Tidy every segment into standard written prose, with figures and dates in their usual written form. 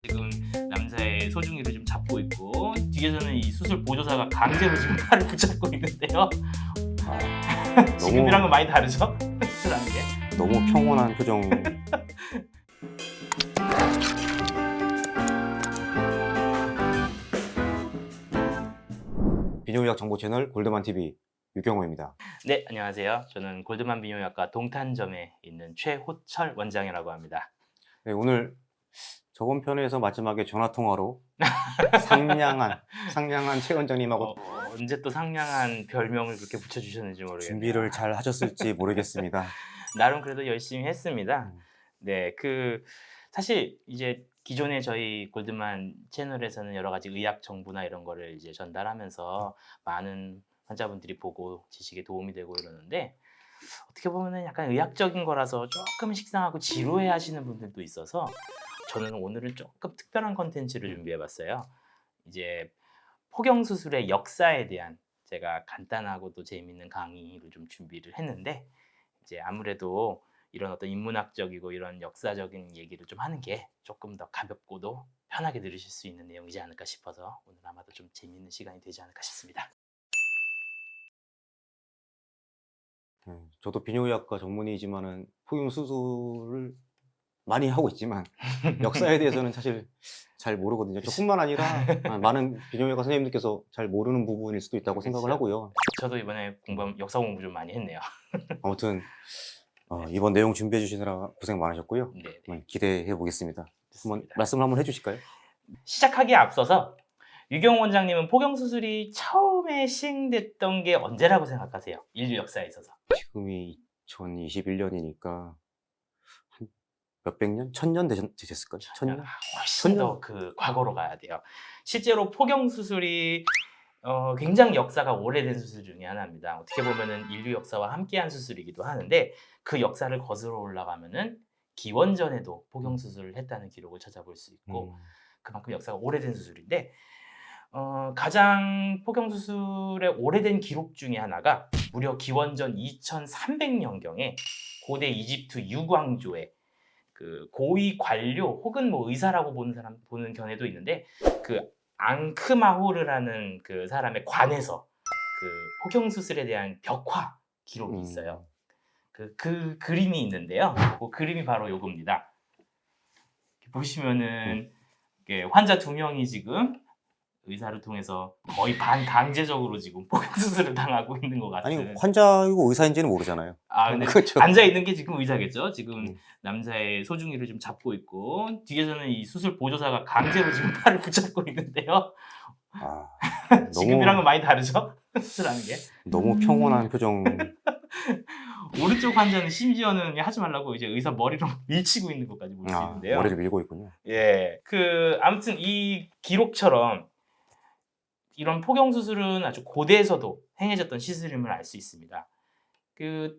지금 남자의 소중이를 좀 잡고 있고 뒤에서는 이 수술 보조사가 강제로 지금 팔을 붙잡고 있는데요. 지금이랑은 많이 다르죠? 수술하는 게. 너무 평온한 표정. 비뇨의학 정보 채널 골드만 TV 유경호입니다. 네, 안녕하세요. 저는 골드만 비뇨의학과 동탄점에 있는 최호철 원장이라고 합니다. 네, 오늘 저번 편에서 마지막에 전화 통화로 상냥한 최 원장님하고 언제 또 상냥한 별명을 그렇게 붙여주셨는지 모르겠네요. 준비를 잘 하셨을지 모르겠습니다. 나름 그래도 열심히 했습니다. 네, 사실 이제 기존에 저희 골드만 채널에서는 여러 가지 의학 정보나 이런 거를 이제 전달하면서 많은 환자분들이 보고 지식에 도움이 되고 이러는데, 어떻게 보면은 약간 의학적인 거라서 조금 식상하고 지루해 하시는 분들도 있어서 저는 오늘은 조금 특별한 컨텐츠를 준비해 봤어요. 이제 포경 수술의 역사에 대한 제가 간단하고도 재미있는 강의를 좀 준비를 했는데, 이제 아무래도 이런 어떤 인문학적이고 이런 역사적인 얘기를 좀 하는 게 조금 더 가볍고도 편하게 들으실 수 있는 내용이지 않을까 싶어서 오늘 아마도 좀 재미있는 시간이 되지 않을까 싶습니다. 저도 비뇨의학과 전문의지만은 포경 수술을 많이 하고 있지만 역사에 대해서는 사실 잘 모르거든요. 저뿐만 아니라 많은 비뇨의학과 선생님들께서 잘 모르는 부분일 수도 있다고 생각을 하고요. 저도 이번에 역사 공부 좀 많이 했네요. 아무튼 이번 내용 준비해 주시느라 고생 많으셨고요. 네, 한번 기대해 보겠습니다. 한번 좋습니다. 말씀을 한번 해주실까요? 시작하기에 앞서서 유경 원장님은 포경 수술이 처음에 시행됐던 게 언제라고 생각하세요? 인류 역사에 있어서. 지금이 2021년이니까 한 몇백 년? 1000년 되셨을까요? 1000년? 훨씬 더 과거로 가야 돼요. 실제로 포경 수술이 굉장히 역사가 오래된 수술 중에 하나입니다. 어떻게 보면은 인류 역사와 함께한 수술이기도 하는데, 그 역사를 거슬러 올라가면은 기원전에도 포경 수술을 했다는 기록을 찾아볼 수 있고 그만큼 역사가 오래된 수술인데, 가장 포경 수술의 오래된 기록 중에 하나가 무려 기원전 2300년경에 고대 이집트 유광조의 고위 관료 혹은 뭐 의사라고 보는 견해도 있는데, 앙크마호르라는 사람의 관에서 포경 수술에 대한 벽화 기록이 있어요. 그 그림이 있는데요. 그 그림이 바로 요겁니다. 보시면은 환자 2명이 지금 의사를 통해서 거의 반강제적으로 지금 포경 수술을 당하고 있는 것 같은. 아니 환자이고 의사인지는 모르잖아요. 근데 그렇죠. 앉아 있는 게 지금 의사겠죠. 지금 남자의 소중이를 좀 잡고 있고 뒤에서는 이 수술 보조사가 강제로 지금 팔을 붙잡고 있는데요. 지금이랑은 많이 다르죠? 수술하는 게. 너무 평온한 표정. 오른쪽 환자는 심지어는 하지 말라고 이제 의사 머리로 밀치고 있는 것까지 볼 수 있는데요. 머리를 밀고 있군요. 예, 아무튼 이 기록처럼 이런 포경 수술은 아주 고대에서도 행해졌던 시술임을 알 수 있습니다.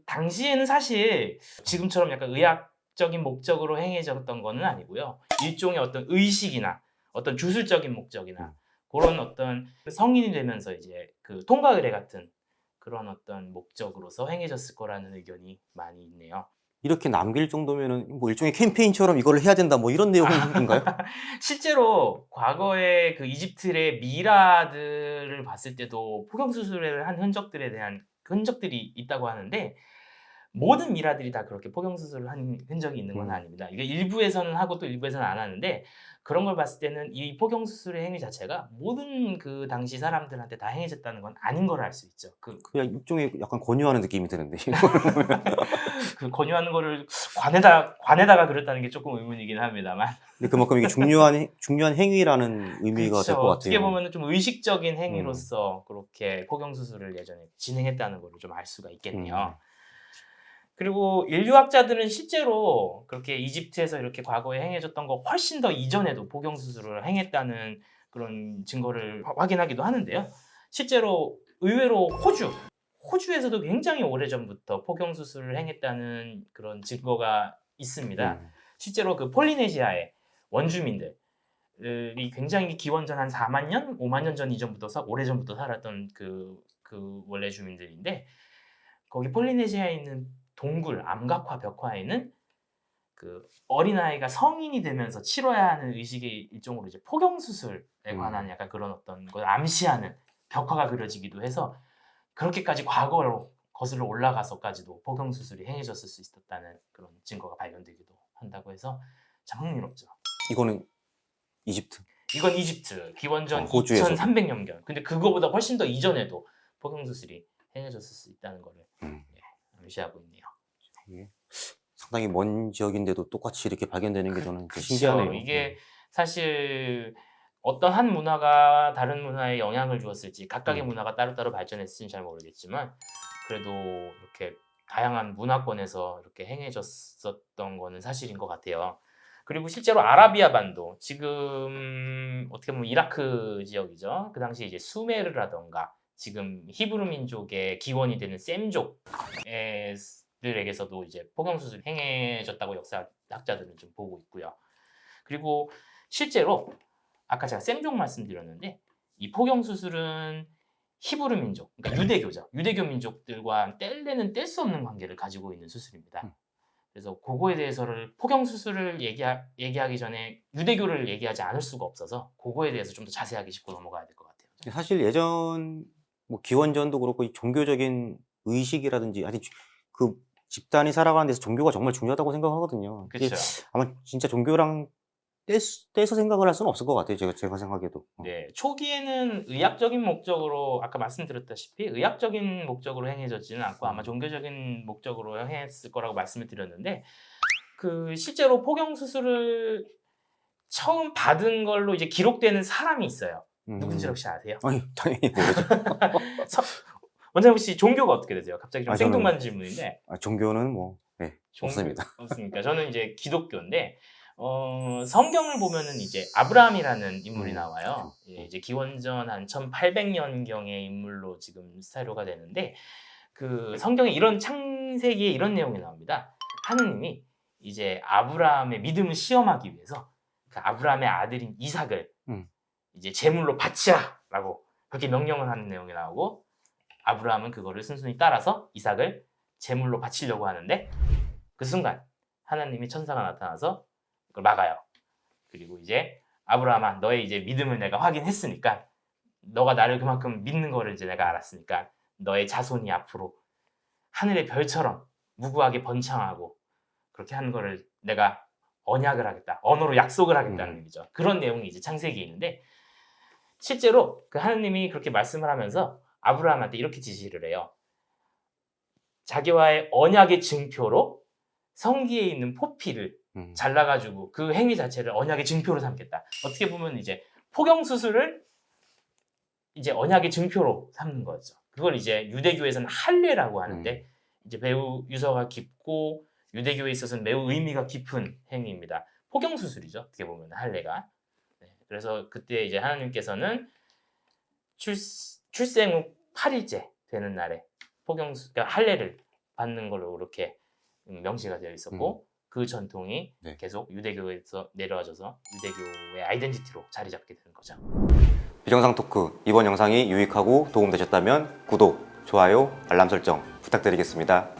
당시에는 사실 지금처럼 약간 의학적인 목적으로 행해졌던 거는 아니고요. 일종의 어떤 의식이나 어떤 주술적인 목적이나 그런 어떤 성인이 되면서 이제 통과 의례 같은 그런 어떤 목적으로서 행해졌을 거라는 의견이 많이 있네요. 이렇게 남길 정도면은 뭐 일종의 캠페인처럼 이거를 해야 된다 뭐 이런 내용인가요? 실제로 과거에 이집트의 미라들을 봤을 때도 포경 수술을 한 흔적들이 있다고 하는데, 모든 미라들이 다 그렇게 포경 수술을 한 흔적이 있는 건 아닙니다. 이게 일부에서는 하고 또 일부에서는 안 하는데, 그런 걸 봤을 때는 이 포경 수술의 행위 자체가 모든 당시 사람들한테 다 행해졌다는 건 아닌 걸 알 수 있죠. 그냥 일종의 약간 권유하는 느낌이 드는데. 권유하는 거를 관에다가 그랬다는 게 조금 의문이긴 합니다만. 근데 그만큼 이게 중요한 행위라는 의미가 될 것 같아요. 어떻게 보면 좀 의식적인 행위로서 그렇게 포경 수술을 예전에 진행했다는 걸 좀 알 수가 있겠네요. 그리고 인류학자들은 실제로 그렇게 이집트에서 이렇게 과거에 행해졌던 거 훨씬 더 이전에도 포경 수술을 행했다는 그런 증거를 확인하기도 하는데요. 실제로 의외로 호주에서도 굉장히 오래전부터 포경 수술을 행했다는 그런 증거가 있습니다. 실제로 폴리네시아의 원주민들이 굉장히 기원전 한 4만 년, 5만 년 전 이전부터 오래전부터 살았던 원래 주민들인데, 거기 폴리네시아에 있는 동굴 암각화 벽화에는 그 어린아이가 성인이 되면서 치러야 하는 의식의 일종으로 이제 포경 수술에 관한 약간 그런 어떤 걸 암시하는 벽화가 그려지기도 해서 그렇게까지 과거로 거슬러 올라가서까지도 포경 수술이 행해졌을 수 있었다는 그런 증거가 발견되기도 한다고 해서 참 흥미롭죠. 이거는 이집트. 이건 이집트 기원전 호주에서도. 2300년경. 근데 그거보다 훨씬 더 이전에도 포경 수술이 행해졌을 수 있다는 거를 암시하고 있네요. 이게 상당히 먼 지역인데도 똑같이 이렇게 발견되는 게 저는 그쵸. 신기하네요. 이게 사실 어떤 한 문화가 다른 문화에 영향을 주었을지 각각의 문화가 따로따로 발전했을지는 잘 모르겠지만 그래도 이렇게 다양한 문화권에서 이렇게 행해졌었던 거는 사실인 것 같아요. 그리고 실제로 아라비아 반도 지금 어떻게 보면 이라크 지역이죠. 그 당시 이제 수메르라던가 지금 히브리 민족의 기원이 되는 셈족들에게서도 이제 포경 수술이 행해졌다고 역사학자들은 좀 보고 있고요. 그리고 실제로 아까 제가 셈족 말씀드렸는데 이 포경 수술은 히브리 민족, 그러니까 유대교죠. 유대교 민족들과 뗄래는 뗄 수 없는 관계를 가지고 있는 수술입니다. 그래서 그거에 대해서를 포경 수술을 얘기하기 전에 유대교를 얘기하지 않을 수가 없어서 그거에 대해서 좀 더 자세하게 짚고 넘어가야 될 것 같아요. 사실 예전 뭐 기원전도 그렇고 이 종교적인 의식이라든지 아니 그 집단이 살아가는 데서 종교가 정말 중요하다고 생각하거든요. 이게 그렇죠. 아마 진짜 종교랑 떼서 생각을 할 수는 없을 것 같아요. 제가 생각해도. 네, 초기에는 의학적인 목적으로 아까 말씀드렸다시피 의학적인 목적으로 행해졌지는 않고 아마 종교적인 목적으로 행했을 거라고 말씀을 드렸는데 그 실제로 포경 수술을 처음 받은 걸로 이제 기록되는 사람이 있어요. 누군지 혹시 아세요? 아니 당연히 모르죠. 원장님 혹시 종교가 어떻게 되세요? 갑자기 좀 저는- 생뚱맞은 질문인데 종교는 뭐 없습니다. 없습니까? 저는 이제 기독교인데 성경을 보면은 이제 아브라함이라는 인물이 나와요. 예, 이제 기원전 한 1800년경의 인물로 지금 스타일로가 되는데 그 성경에 이런 창세기에 이런 내용이 나옵니다. 하느님이 이제 아브라함의 믿음을 시험하기 위해서 그 아브라함의 아들인 이삭을 이제 제물로 바치라라고 그렇게 명령을 하는 내용이 나오고 아브라함은 그거를 순순히 따라서 이삭을 제물로 바치려고 하는데 그 순간 하나님이 천사가 나타나서 그걸 막아요. 그리고 이제 아브라함아 너의 이제 믿음을 내가 확인했으니까 너가 나를 그만큼 믿는 거를 이제 내가 알았으니까 너의 자손이 앞으로 하늘의 별처럼 무구하게 번창하고 그렇게 하는 거를 내가 언약을 하겠다. 언어로 약속을 하겠다는 의미죠. 그런 내용이 이제 창세기에 있는데 실제로 그 하나님이 그렇게 말씀을 하면서 아브라함한테 이렇게 지시를 해요. 자기와의 언약의 증표로 성기에 있는 포피를 잘라가지고 그 행위 자체를 언약의 증표로 삼겠다. 어떻게 보면 이제 포경 수술을 이제 언약의 증표로 삼는 거죠. 그걸 이제 유대교에서는 할례라고 하는데 이제 매우 유서가 깊고 유대교에 있어서는 매우 의미가 깊은 행위입니다. 포경 수술이죠. 어떻게 보면 할례가. 네, 그래서 그때 이제 하나님께서는 출생 후 8일째 되는 날에 그러니까 할례를 받는 걸로 이렇게 명시가 되어 있었고 그 전통이 계속 유대교에서 내려와져서 유대교의 아이덴티티로 자리 잡게 되는 거죠. 비정상 토크 이번 영상이 유익하고 도움되셨다면 구독, 좋아요, 알람 설정 부탁드리겠습니다.